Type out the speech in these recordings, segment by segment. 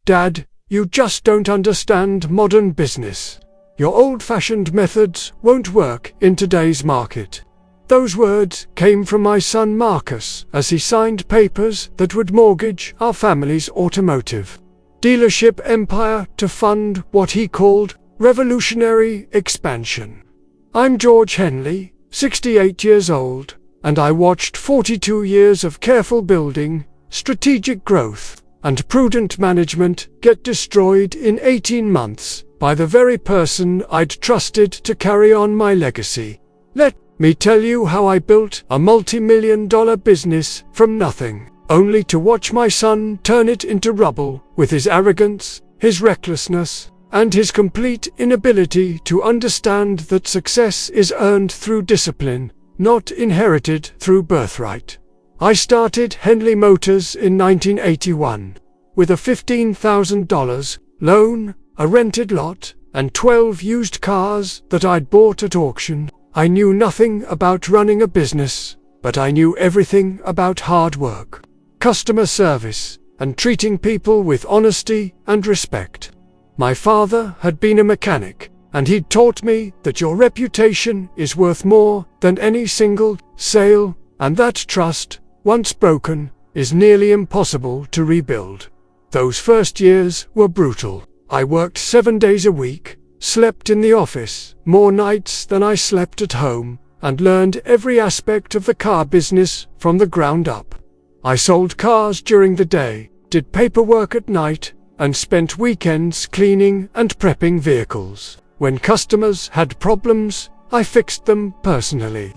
"Dad, you just don't understand modern business. Your old-fashioned methods won't work in today's market." Those words came from my son Marcus as he signed papers that would mortgage our family's automotive dealership empire to fund what he called revolutionary expansion. I'm George Henley, 68 years old, and I watched 42 years of careful building, strategic growth, and prudent management get destroyed in 18 months by the very person I'd trusted to carry on my legacy. Let me tell you how I built a multi-million-dollar business from nothing, only to watch my son turn it into rubble with his arrogance, his recklessness, and his complete inability to understand that success is earned through discipline, not inherited through birthright. I started Henley Motors in 1981 with a $15,000 loan, a rented lot, and 12 used cars that I'd bought at auction. I knew nothing about running a business, but I knew everything about hard work, customer service, and treating people with honesty and respect. My father had been a mechanic, and he'd taught me that your reputation is worth more than any single sale, and that trust, once broken, is nearly impossible to rebuild. Those first years were brutal. I worked 7 days a week, slept in the office more nights than I slept at home, and learned every aspect of the car business from the ground up. I sold cars during the day, did paperwork at night, and spent weekends cleaning and prepping vehicles. When customers had problems, I fixed them personally.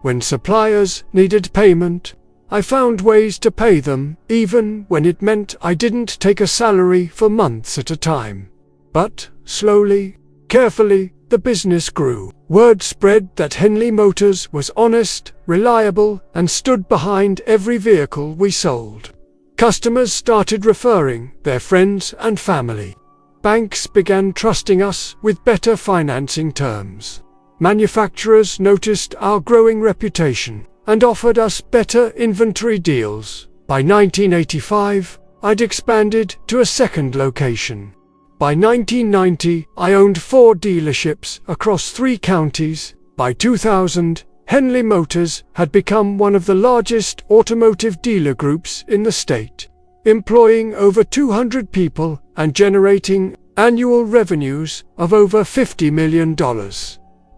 When suppliers needed payment, I found ways to pay them, even when it meant I didn't take a salary for months at a time. But, slowly, carefully, the business grew. Word spread that Henley Motors was honest, reliable, and stood behind every vehicle we sold. Customers started referring their friends and family. Banks began trusting us with better financing terms. Manufacturers noticed our growing reputation and offered us better inventory deals. By 1985, I'd expanded to a second location. By 1990, I owned 4 dealerships across 3 counties. By 2000, Henley Motors had become one of the largest automotive dealer groups in the state, employing over 200 people and generating annual revenues of over $50 million.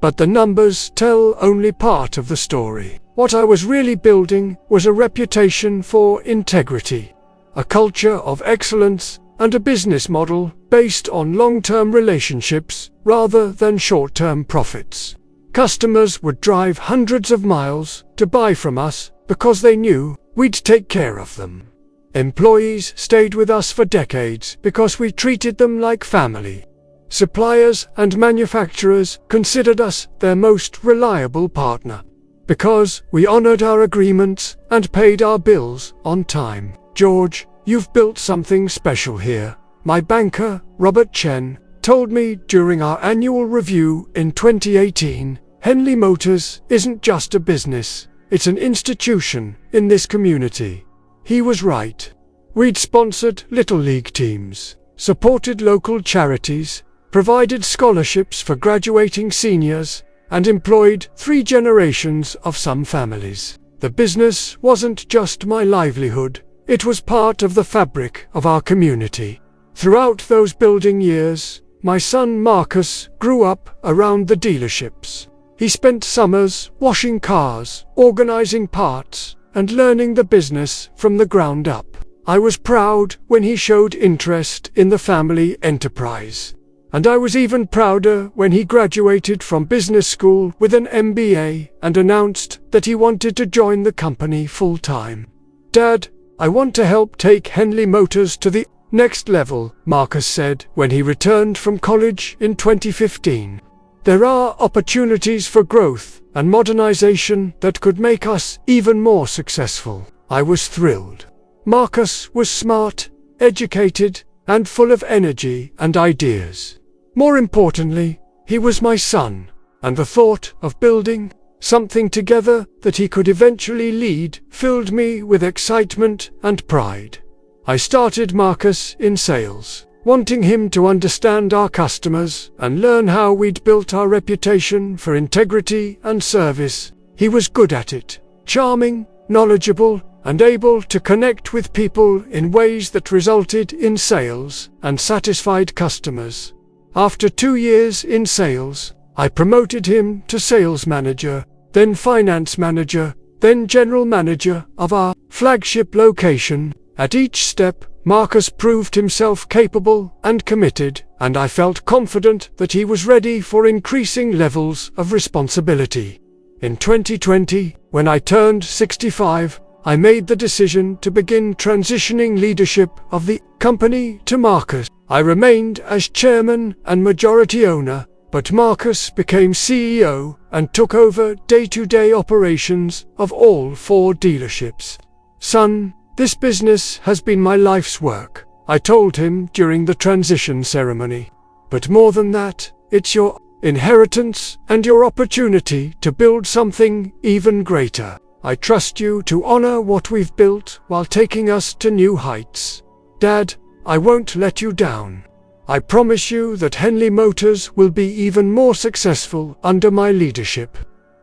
But the numbers tell only part of the story. What I was really building was a reputation for integrity, a culture of excellence, and a business model based on long-term relationships rather than short-term profits. Customers would drive hundreds of miles to buy from us because they knew we'd take care of them. Employees stayed with us for decades because we treated them like family. Suppliers and manufacturers considered us their most reliable partner because we honored our agreements and paid our bills on time. "George, you've built something special here," my banker, Robert Chen, told me during our annual review in 2018. "Henley Motors isn't just a business, it's an institution in this community." He was right. We'd sponsored Little League teams, supported local charities, provided scholarships for graduating seniors, and employed 3 generations of some families. The business wasn't just my livelihood, it was part of the fabric of our community. Throughout those building years, my son Marcus grew up around the dealerships. He spent summers washing cars, organizing parts, and learning the business from the ground up. I was proud when he showed interest in the family enterprise. And I was even prouder when he graduated from business school with an MBA and announced that he wanted to join the company full-time. "Dad, I want to help take Henley Motors to the next level," Marcus said when he returned from college in 2015. "There are opportunities for growth and modernization that could make us even more successful." I was thrilled. Marcus was smart, educated, and full of energy and ideas. More importantly, he was my son, and the thought of building something together that he could eventually lead filled me with excitement and pride. I started Marcus in sales, wanting him to understand our customers and learn how we'd built our reputation for integrity and service. He was good at it, charming, knowledgeable, and able to connect with people in ways that resulted in sales and satisfied customers. After 2 years in sales, I promoted him to sales manager, then finance manager, then general manager of our flagship location. At each step, Marcus proved himself capable and committed, and I felt confident that he was ready for increasing levels of responsibility. In 2020, when I turned 65, I made the decision to begin transitioning leadership of the company to Marcus. I remained as chairman and majority owner, but Marcus became CEO and took over day-to-day operations of all 4 dealerships. "Son, this business has been my life's work," I told him during the transition ceremony. "But more than that, it's your inheritance and your opportunity to build something even greater. I trust you to honor what we've built while taking us to new heights. Dad, I won't let you down. I promise you that Henley Motors will be even more successful under my leadership."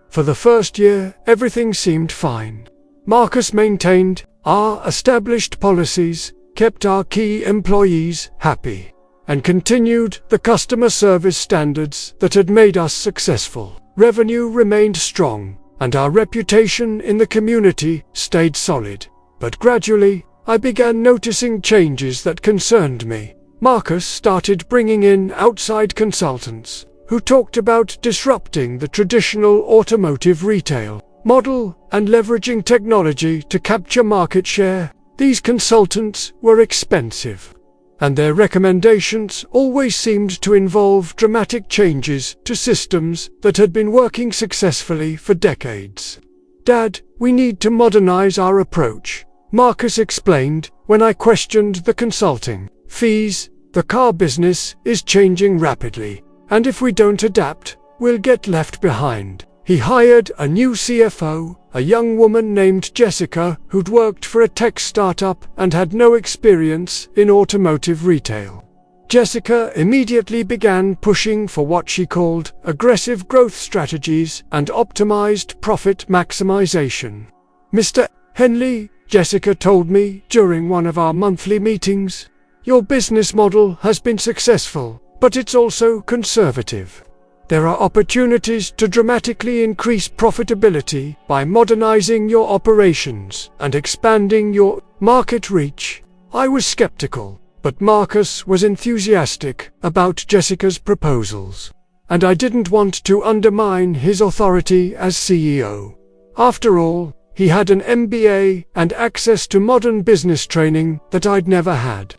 For the first year, everything seemed fine. Marcus maintained our established policies, kept our key employees happy, and continued the customer service standards that had made us successful. Revenue remained strong, and our reputation in the community stayed solid. But gradually, I began noticing changes that concerned me. Marcus started bringing in outside consultants, who talked about disrupting the traditional automotive retail model and leveraging technology to capture market share. These consultants were expensive, and their recommendations always seemed to involve dramatic changes to systems that had been working successfully for decades. "Dad, we need to modernize our approach," Marcus explained when I questioned the consulting fees. "The car business is changing rapidly, and if we don't adapt, we'll get left behind." He hired a new CFO, a young woman named Jessica, who'd worked for a tech startup and had no experience in automotive retail. Jessica immediately began pushing for what she called aggressive growth strategies and optimized profit maximization. "Mr. Henley," Jessica told me during one of our monthly meetings, "your business model has been successful, but it's also conservative. There are opportunities to dramatically increase profitability by modernizing your operations and expanding your market reach." I was skeptical, but Marcus was enthusiastic about Jessica's proposals, and I didn't want to undermine his authority as CEO. After all, he had an MBA and access to modern business training that I'd never had.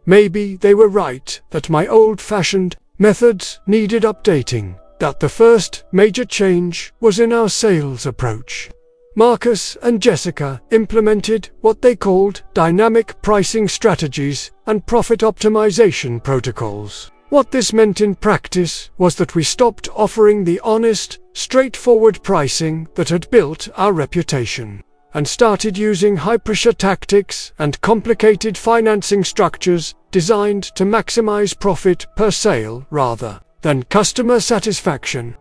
Maybe they were right that my old-fashioned methods needed updating, that the first major change was in our sales approach. Marcus and Jessica implemented what they called dynamic pricing strategies and profit optimization protocols. What this meant in practice was that we stopped offering the honest, straightforward pricing that had built our reputation, and started using high-pressure tactics and complicated financing structures designed to maximize profit per sale rather than customer satisfaction.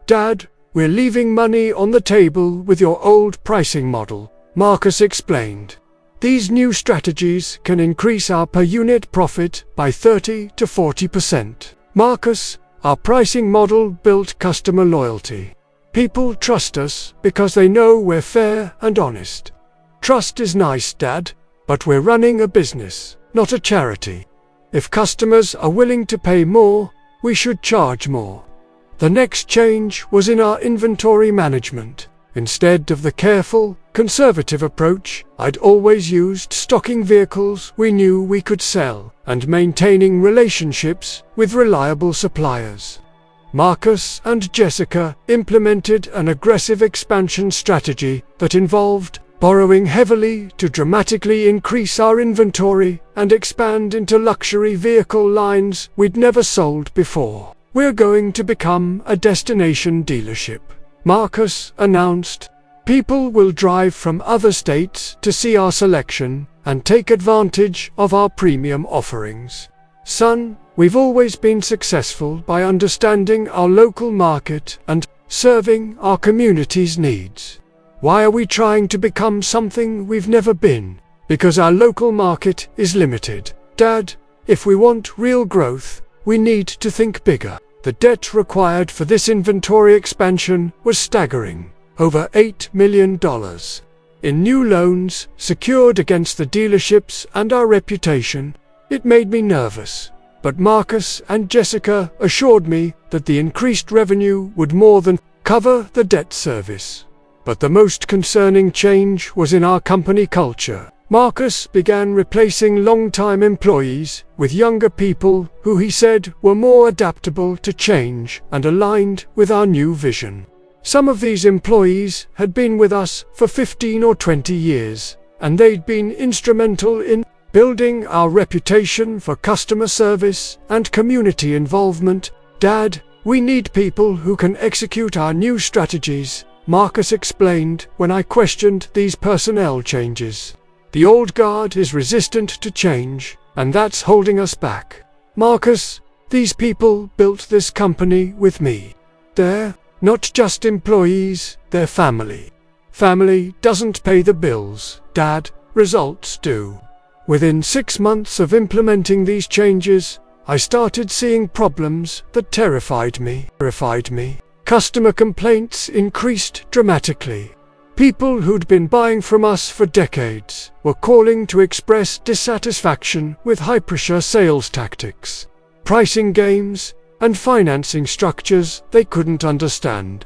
"Dad, we're leaving money on the table with your old pricing model," Marcus explained. "These new strategies can increase our per-unit profit by 30 to 40%. Marcus, our pricing model built customer loyalty. People trust us because they know we're fair and honest. Trust is nice, Dad, but we're running a business, not a charity. If customers are willing to pay more, we should charge more." The next change was in our inventory management. Instead of the careful, conservative approach I'd always used, stocking vehicles we knew we could sell and maintaining relationships with reliable suppliers. Marcus and Jessica implemented an aggressive expansion strategy that involved borrowing heavily to dramatically increase our inventory and expand into luxury vehicle lines we'd never sold before. "We're going to become a destination dealership," Marcus announced. "People will drive from other states to see our selection, and take advantage of our premium offerings. Son, we've always been successful by understanding our local market and serving our community's needs. Why are we trying to become something we've never been? Because our local market is limited. Dad, if we want real growth, we need to think bigger. The debt required for this inventory expansion was staggering. Over $8 million. In new loans, secured against the dealerships and our reputation. It made me nervous. But Marcus and Jessica assured me that the increased revenue would more than cover the debt service. But the most concerning change was in our company culture. Marcus began replacing long-time employees with younger people who he said were more adaptable to change and aligned with our new vision. Some of these employees had been with us for 15 or 20 years, and they'd been instrumental in building our reputation for customer service and community involvement. Dad, we need people who can execute our new strategies, Marcus explained when I questioned these personnel changes. The old guard is resistant to change, and that's holding us back. Marcus, these people built this company with me. They're not just employees, they're family. Family doesn't pay the bills, Dad, results do. Within 6 months of implementing these changes, I started seeing problems that terrified me. Customer complaints increased dramatically. People who'd been buying from us for decades were calling to express dissatisfaction with high-pressure sales tactics, pricing games, and financing structures they couldn't understand.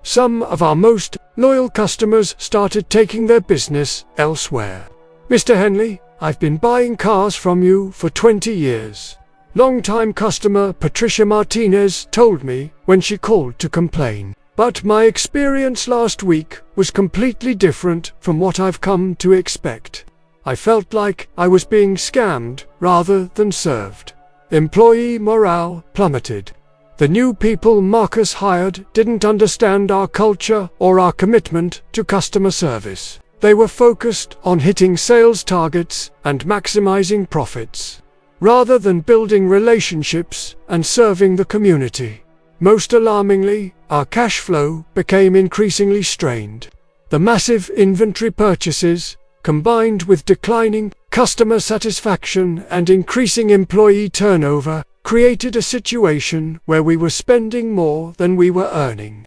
Some of our most loyal customers started taking their business elsewhere. Mr. Henley, I've been buying cars from you for 20 years. Longtime customer Patricia Martinez told me when she called to complain. But my experience last week was completely different from what I've come to expect. I felt like I was being scammed rather than served. Employee morale plummeted. The new people Marcus hired didn't understand our culture or our commitment to customer service. They were focused on hitting sales targets and maximizing profits, rather than building relationships and serving the community. Most alarmingly, our cash flow became increasingly strained. The massive inventory purchases, combined with declining customer satisfaction and increasing employee turnover, created a situation where we were spending more than we were earning.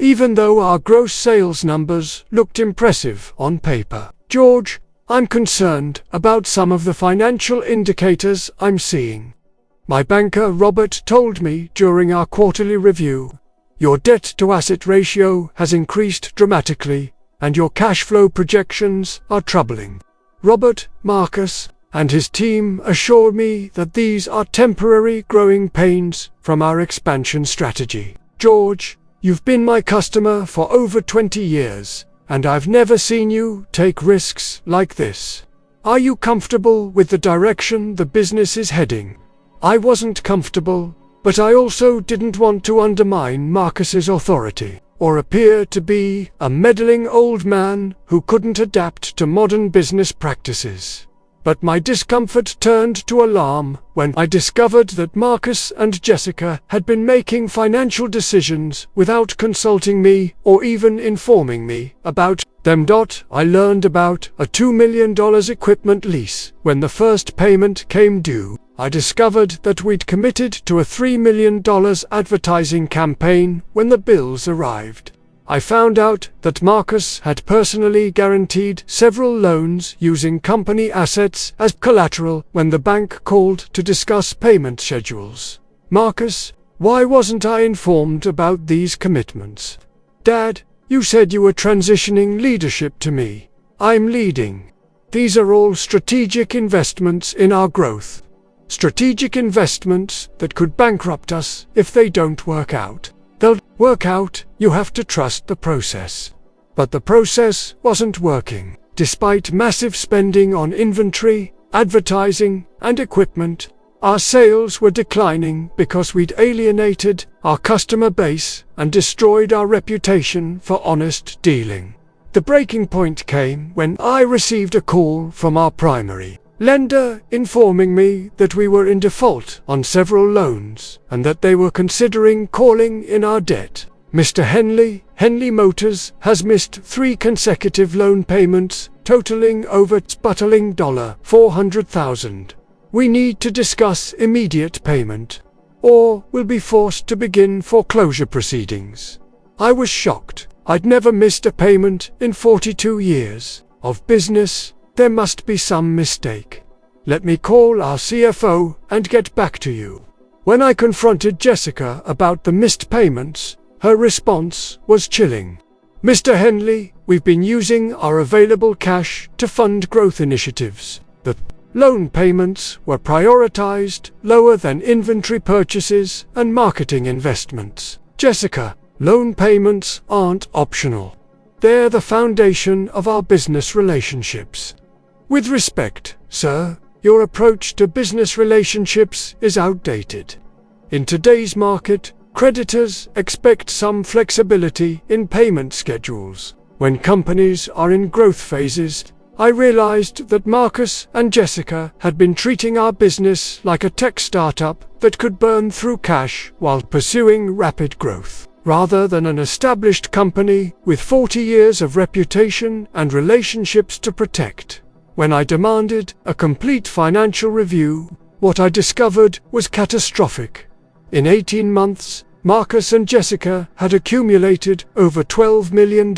Even though our gross sales numbers looked impressive on paper. George, I'm concerned about some of the financial indicators I'm seeing. My banker Robert told me during our quarterly review, your debt-to-asset ratio has increased dramatically, and your cash flow projections are troubling. Robert, Marcus, and his team assured me that these are temporary growing pains from our expansion strategy. George, you've been my customer for over 20 years, and I've never seen you take risks like this. Are you comfortable with the direction the business is heading? I wasn't comfortable, but I also didn't want to undermine Marcus's authority, or appear to be a meddling old man who couldn't adapt to modern business practices. But my discomfort turned to alarm when I discovered that Marcus and Jessica had been making financial decisions without consulting me or even informing me about them. I learned about a $2 million equipment lease when the first payment came due. I discovered that we'd committed to a $3 million advertising campaign when the bills arrived. I found out that Marcus had personally guaranteed several loans using company assets as collateral when the bank called to discuss payment schedules. Marcus, why wasn't I informed about these commitments? Dad, you said you were transitioning leadership to me. I'm leading. These are all strategic investments in our growth. Strategic investments that could bankrupt us if they don't work out. They'll work out, you have to trust the process. But the process wasn't working. Despite massive spending on inventory, advertising, and equipment, our sales were declining because we'd alienated our customer base and destroyed our reputation for honest dealing. The breaking point came when I received a call from our primary lender informing me that we were in default on several loans and that they were considering calling in our debt. Mr. Henley Motors has missed 3 consecutive loan payments totaling over $400,000. We need to discuss immediate payment, or we'll be forced to begin foreclosure proceedings. I was shocked. I'd never missed a payment in 42 years of business. There must be some mistake. Let me call our CFO and get back to you. When I confronted Jessica about the missed payments, her response was chilling. Mr. Henley, we've been using our available cash to fund growth initiatives. The loan payments were prioritized lower than inventory purchases and marketing investments. Jessica, loan payments aren't optional. They're the foundation of our business relationships. With respect, sir, your approach to business relationships is outdated. In today's market, creditors expect some flexibility in payment schedules. When companies are in growth phases, I realized that Marcus and Jessica had been treating our business like a tech startup that could burn through cash while pursuing rapid growth, rather than an established company with 40 years of reputation and relationships to protect. When I demanded a complete financial review, what I discovered was catastrophic. In 18 months, Marcus and Jessica had accumulated over $12 million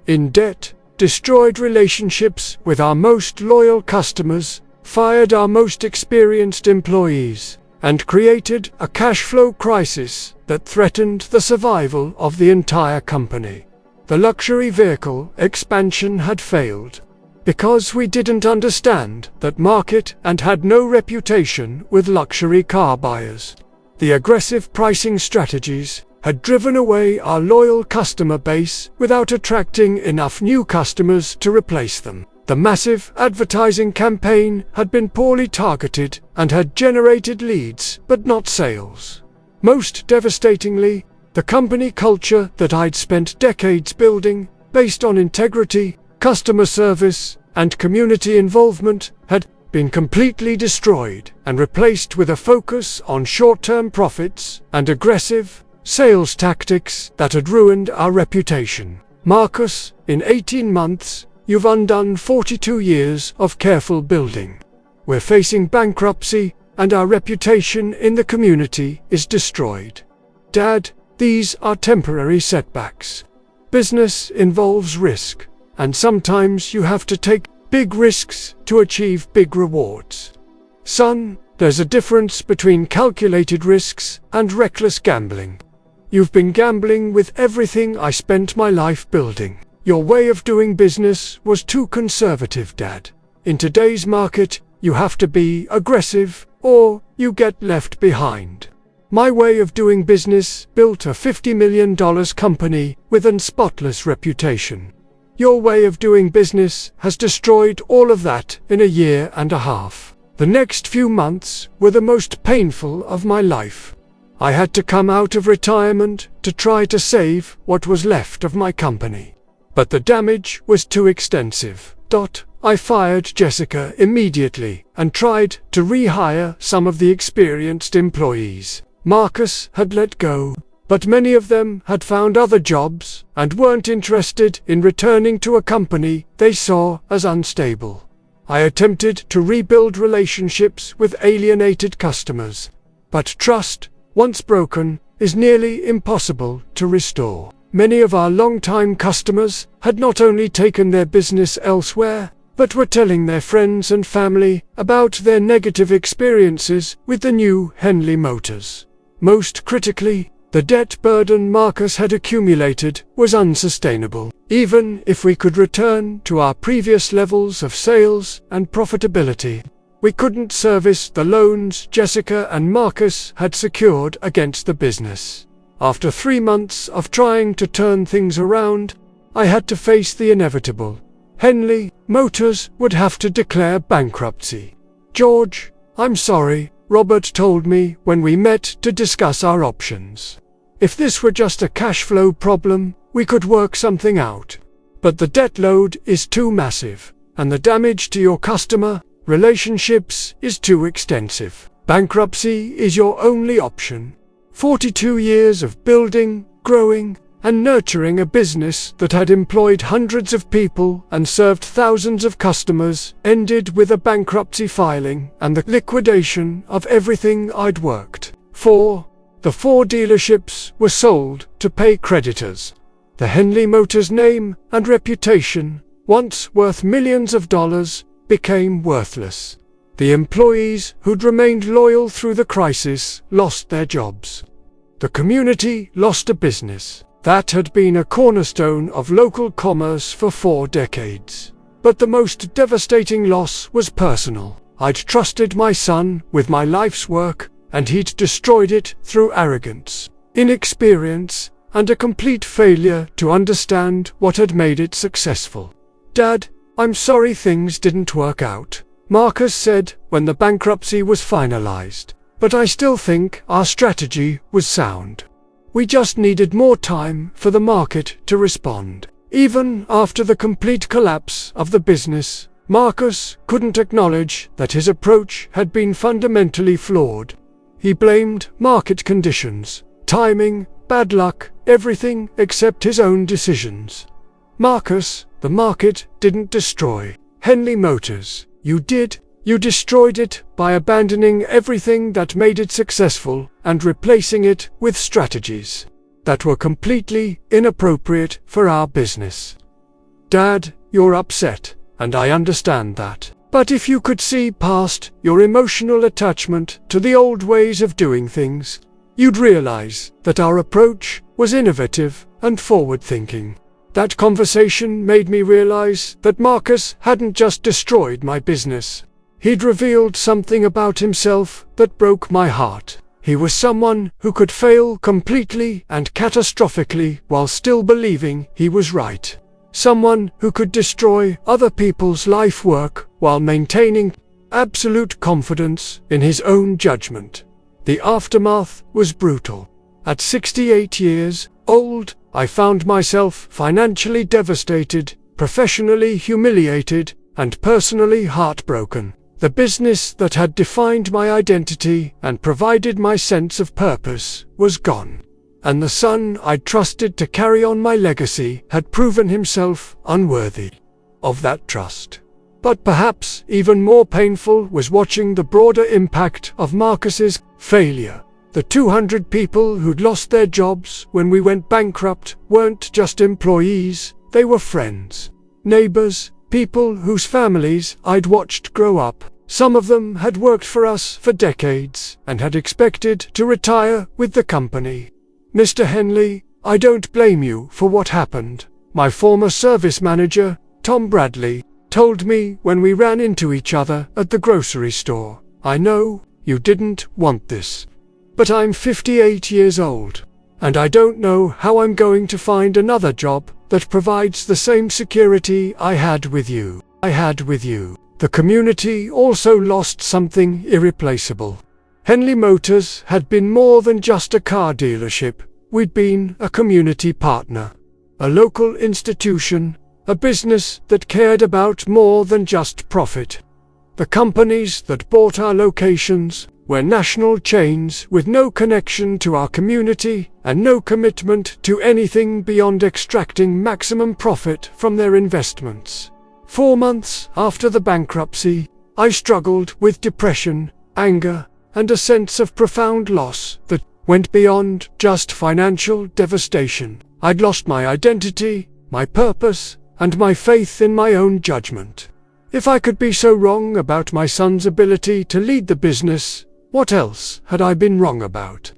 in debt, destroyed relationships with our most loyal customers, fired our most experienced employees, and created a cash flow crisis that threatened the survival of the entire company. The luxury vehicle expansion had failed because we didn't understand that market and had no reputation with luxury car buyers. The aggressive pricing strategies had driven away our loyal customer base without attracting enough new customers to replace them. The massive advertising campaign had been poorly targeted and had generated leads but not sales. Most devastatingly, the company culture that I'd spent decades building, based on integrity, customer service, and community involvement, had been completely destroyed and replaced with a focus on short-term profits and aggressive sales tactics that had ruined our reputation. Marcus, in 18 months, you've undone 42 years of careful building. We're facing bankruptcy, and our reputation in the community is destroyed. Dad, these are temporary setbacks. Business involves risk, and sometimes you have to take big risks to achieve big rewards. Son, there's a difference between calculated risks and reckless gambling. You've been gambling with everything I spent my life building. Your way of doing business was too conservative, Dad. In today's market, you have to be aggressive, or you get left behind. My way of doing business built a $50 million company with an spotless reputation. Your way of doing business has destroyed all of that in a year and a half. The next few months were the most painful of my life. I had to come out of retirement to try to save what was left of my company. But the damage was too extensive. I fired Jessica immediately and tried to rehire some of the experienced employees Marcus had let go, but many of them had found other jobs and weren't interested in returning to a company they saw as unstable. I attempted to rebuild relationships with alienated customers, but trust, once broken, is nearly impossible to restore. Many of our longtime customers had not only taken their business elsewhere, but were telling their friends and family about their negative experiences with the new Henley Motors. Most critically, the debt burden Marcus had accumulated was unsustainable. Even if we could return to our previous levels of sales and profitability, we couldn't service the loans Jessica and Marcus had secured against the business. After 3 months of trying to turn things around, I had to face the inevitable. Henley Motors would have to declare bankruptcy. George, I'm sorry, Robert told me when we met to discuss our options. If this were just a cash flow problem, we could work something out. but the debt load is too massive, and the damage to your customer relationships is too extensive. Bankruptcy is your only option. 42 years of building, growing, and nurturing a business that had employed hundreds of people and served thousands of customers ended with a bankruptcy filing and the liquidation of everything I'd worked for. The 4 dealerships were sold to pay creditors. The Henley Motors name and reputation, once worth millions of dollars, became worthless. The employees who'd remained loyal through the crisis lost their jobs. The community lost a business that had been a cornerstone of local commerce for 4 decades. But the most devastating loss was personal. I'd trusted my son with my life's work, and he'd destroyed it through arrogance, inexperience, and a complete failure to understand what had made it successful. "Dad, I'm sorry things didn't work out," Marcus said when the bankruptcy was finalized. "But I still think our strategy was sound. We just needed more time for the market to respond." Even after the complete collapse of the business, Marcus couldn't acknowledge that his approach had been fundamentally flawed. He blamed market conditions, timing, bad luck, everything except his own decisions. "Marcus, the market didn't destroy Henley Motors. You did. You destroyed it by abandoning everything that made it successful and replacing it with strategies that were completely inappropriate for our business." "Dad, you're upset, and I understand that. But if you could see past your emotional attachment to the old ways of doing things, you'd realize that our approach was innovative and forward-thinking." That conversation made me realize that Marcus hadn't just destroyed my business. He'd revealed something about himself that broke my heart. He was someone who could fail completely and catastrophically while still believing he was right. Someone who could destroy other people's life work while maintaining absolute confidence in his own judgment. The aftermath was brutal. At 68 years old, I found myself financially devastated, professionally humiliated, and personally heartbroken. The business that had defined my identity and provided my sense of purpose was gone. And the son I'd trusted to carry on my legacy had proven himself unworthy of that trust. But perhaps even more painful was watching the broader impact of Marcus's failure. The 200 people who'd lost their jobs when we went bankrupt weren't just employees, they were friends, neighbors, people whose families I'd watched grow up. Some of them had worked for us for decades and had expected to retire with the company. "Mr. Henley, I don't blame you for what happened," my former service manager, Tom Bradley, told me when we ran into each other at the grocery store. "I know you didn't want this. But I'm 58 years old, and I don't know how I'm going to find another job that provides the same security I had with you. The community also lost something irreplaceable. Henley Motors had been more than just a car dealership. We'd been a community partner, a local institution, a business that cared about more than just profit. The companies that bought our locations were national chains with no connection to our community and no commitment to anything beyond extracting maximum profit from their investments. 4 months after the bankruptcy, I struggled with depression, anger, and a sense of profound loss that went beyond just financial devastation. I'd lost my identity, my purpose, and my faith in my own judgment. If I could be so wrong about my son's ability to lead the business, what else had I been wrong about?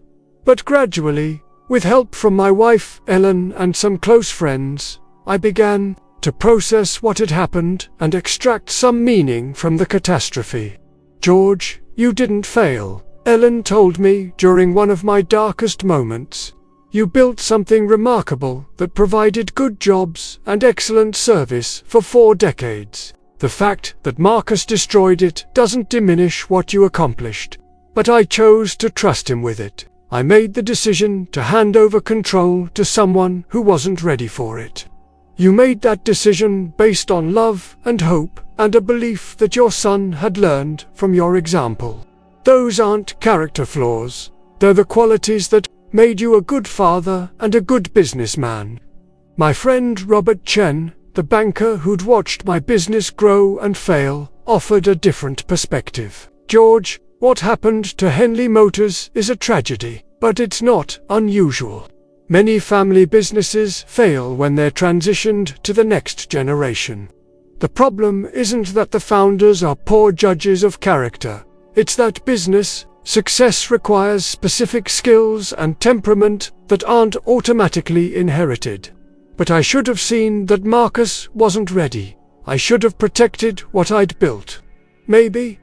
But gradually, with help from my wife, Ellen, and some close friends, I began to process what had happened and extract some meaning from the catastrophe. "George, you didn't fail," Ellen told me during one of my darkest moments. "You built something remarkable that provided good jobs and excellent service for 4 decades. The fact that Marcus destroyed it doesn't diminish what you accomplished. But I chose to trust him with it. I made the decision to hand over control to someone who wasn't ready for it. You made that decision based on love and hope and a belief that your son had learned from your example. Those aren't character flaws. They're the qualities that made you a good father and a good businessman. My friend Robert Chen, the banker who'd watched my business grow and fail, offered a different perspective. George, what happened to Henley Motors is a tragedy, but it's not unusual. Many family businesses fail when they're transitioned to the next generation. The problem isn't that the founders are poor judges of character. It's that business success requires specific skills and temperament that aren't automatically inherited. But I should have seen that Marcus wasn't ready. I should have protected what I'd built. Maybe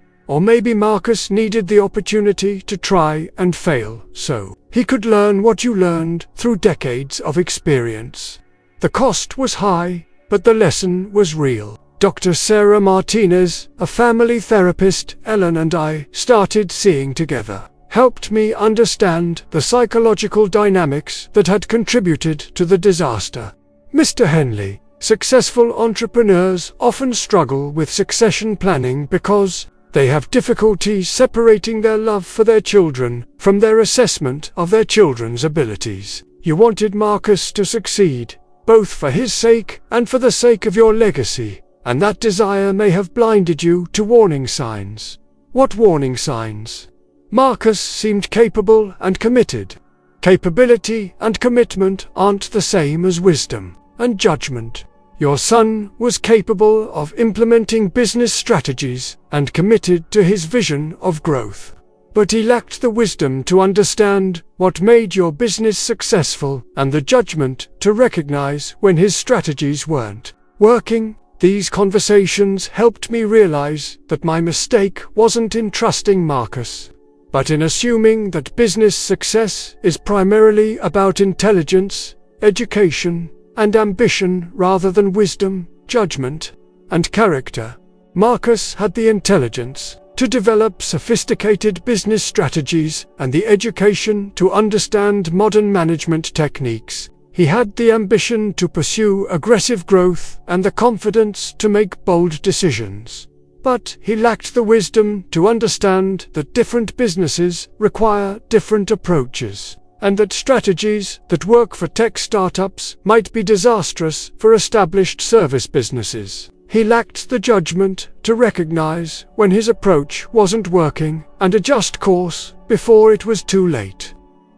Marcus needed the opportunity to try and fail so he could learn what you learned through decades of experience. The cost was high, but the lesson was real. Dr. Sarah Martinez, a family therapist Ellen and I started seeing together, helped me understand the psychological dynamics that had contributed to the disaster. Mr. Henley, successful entrepreneurs often struggle with succession planning because they have difficulty separating their love for their children from their assessment of their children's abilities. You wanted Marcus to succeed, both for his sake and for the sake of your legacy, and that desire may have blinded you to warning signs. What warning signs? Marcus seemed capable and committed. Capability and commitment aren't the same as wisdom and judgment. Your son was capable of implementing business strategies and committed to his vision of growth. But he lacked the wisdom to understand what made your business successful and the judgment to recognize when his strategies weren't working. These conversations helped me realize that my mistake wasn't in trusting Marcus, but in assuming that business success is primarily about intelligence, education, and ambition rather than wisdom, judgment, and character. Marcus had the intelligence to develop sophisticated business strategies and the education to understand modern management techniques. He had the ambition to pursue aggressive growth and the confidence to make bold decisions. But he lacked the wisdom to understand that different businesses require different approaches, and that strategies that work for tech startups might be disastrous for established service businesses. He lacked the judgment to recognize when his approach wasn't working and adjust course before it was too late.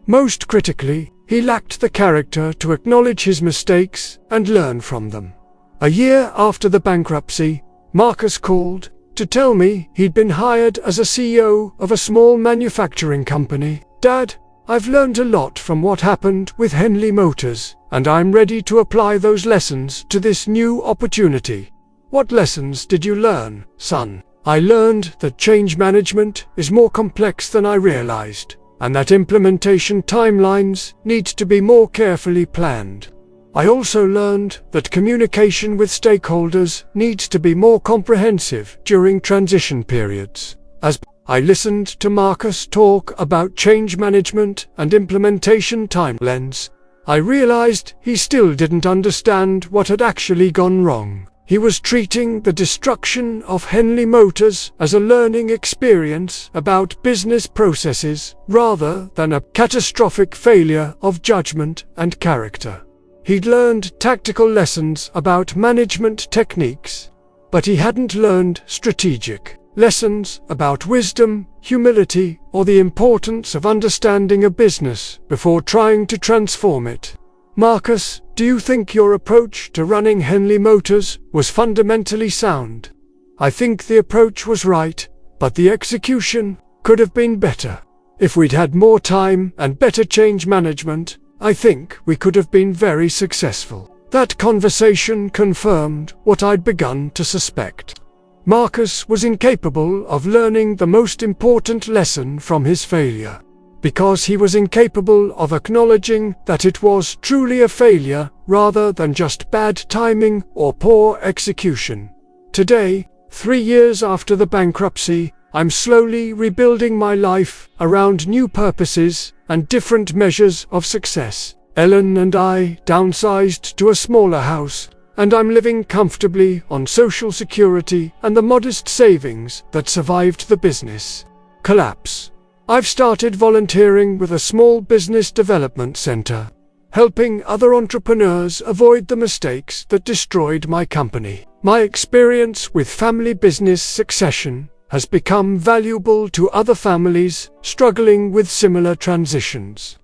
Most critically, he lacked the character to acknowledge his mistakes and learn from them. A year after the bankruptcy, Marcus called to tell me he'd been hired as a CEO of a small manufacturing company. Dad, I've learned a lot from what happened with Henley Motors, and I'm ready to apply those lessons to this new opportunity. What lessons did you learn, son? I learned that change management is more complex than I realized, and that implementation timelines need to be more carefully planned. I also learned that communication with stakeholders needs to be more comprehensive during transition periods. As I listened to Marcus talk about change management and implementation timelines, I realized he still didn't understand what had actually gone wrong. He was treating the destruction of Henley Motors as a learning experience about business processes rather than a catastrophic failure of judgment and character. He'd learned tactical lessons about management techniques, but he hadn't learned strategic lessons about wisdom, humility, or the importance of understanding a business before trying to transform it. Marcus, do you think your approach to running Henley Motors was fundamentally sound? I think the approach was right, but the execution could have been better. If we'd had more time and better change management, I think we could have been very successful. That conversation confirmed what I'd begun to suspect. Marcus was incapable of learning the most important lesson from his failure, because he was incapable of acknowledging that it was truly a failure rather than just bad timing or poor execution. Today, 3 years after the bankruptcy, I'm slowly rebuilding my life around new purposes and different measures of success. Ellen and I downsized to a smaller house, and I'm living comfortably on Social Security and the modest savings that survived the business collapse. I've started volunteering with a small business development center, helping other entrepreneurs avoid the mistakes that destroyed my company. My experience with family business succession has become valuable to other families struggling with similar transitions.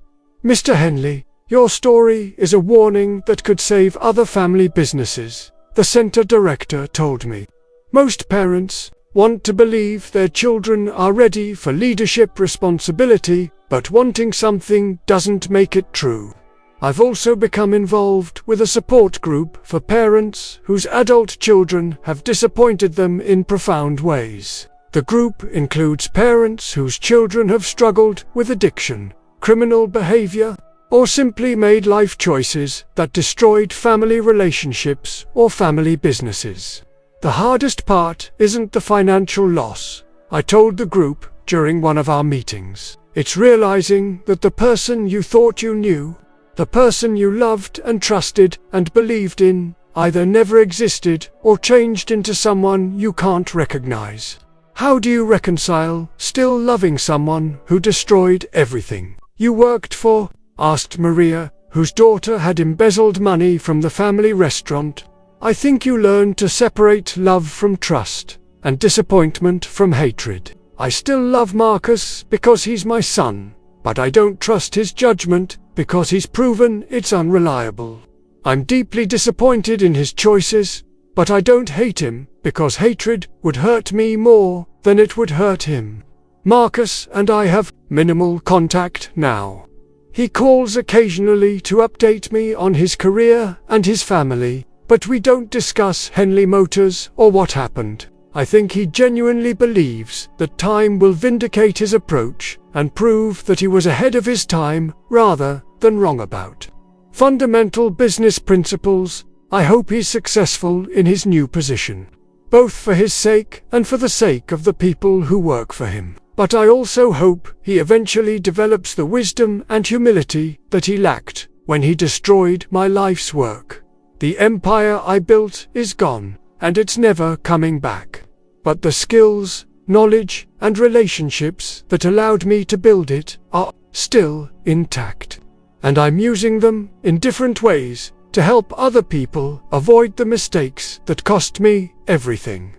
Mr. Henley, your story is a warning that could save other family businesses, the center director told me. Most parents want to believe their children are ready for leadership responsibility, but wanting something doesn't make it true. I've also become involved with a support group for parents whose adult children have disappointed them in profound ways. The group includes parents whose children have struggled with addiction, criminal behavior, or simply made life choices that destroyed family relationships or family businesses. The hardest part isn't the financial loss, I told the group during one of our meetings. It's realizing that the person you thought you knew, the person you loved and trusted and believed in, either never existed or changed into someone you can't recognize. How do you reconcile still loving someone who destroyed everything you worked for? Asked Maria, whose daughter had embezzled money from the family restaurant. I think you learn to separate love from trust, and disappointment from hatred. I still love Marcus because he's my son, but I don't trust his judgment because he's proven it's unreliable. I'm deeply disappointed in his choices, but I don't hate him because hatred would hurt me more than it would hurt him. Marcus and I have minimal contact now. He calls occasionally to update me on his career and his family, but we don't discuss Henley Motors or what happened. I think he genuinely believes that time will vindicate his approach and prove that he was ahead of his time rather than wrong about fundamental business principles. I hope he's successful in his new position, both for his sake and for the sake of the people who work for him. But I also hope he eventually develops the wisdom and humility that he lacked when he destroyed my life's work. The empire I built is gone, and it's never coming back. But the skills, knowledge, and relationships that allowed me to build it are still intact. And I'm using them in different ways to help other people avoid the mistakes that cost me everything.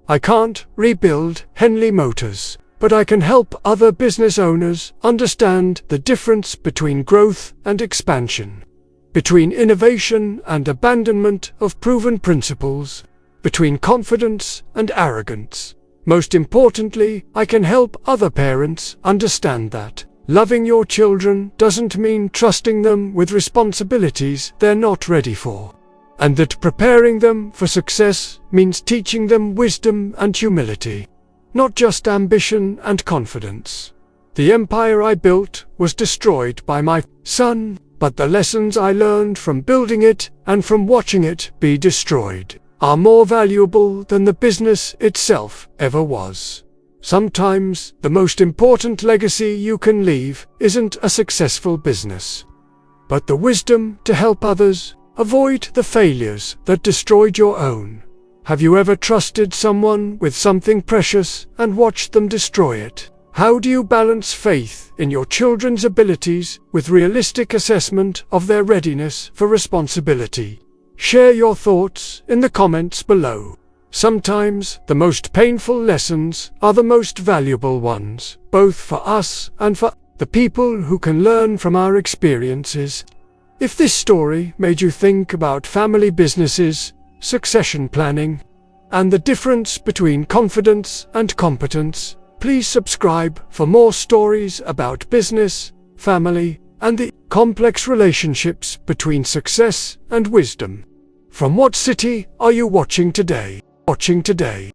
I can't rebuild Henley Motors, but I can help other business owners understand the difference between growth and expansion, between innovation and abandonment of proven principles, between confidence and arrogance. Most importantly, I can help other parents understand that loving your children doesn't mean trusting them with responsibilities they're not ready for, and that preparing them for success means teaching them wisdom and humility, not just ambition and confidence. The empire I built was destroyed by my son, but the lessons I learned from building it and from watching it be destroyed are more valuable than the business itself ever was. Sometimes the most important legacy you can leave isn't a successful business, but the wisdom to help others avoid the failures that destroyed your own. Have you ever trusted someone with something precious and watched them destroy it? How do you balance faith in your children's abilities with realistic assessment of their readiness for responsibility? Share your thoughts in the comments below. Sometimes the most painful lessons are the most valuable ones, both for us and for the people who can learn from our experiences. If this story made you think about family businesses, succession planning, and the difference between confidence and competence, please subscribe for more stories about business, family, and the complex relationships between success and wisdom. From what city are you watching today?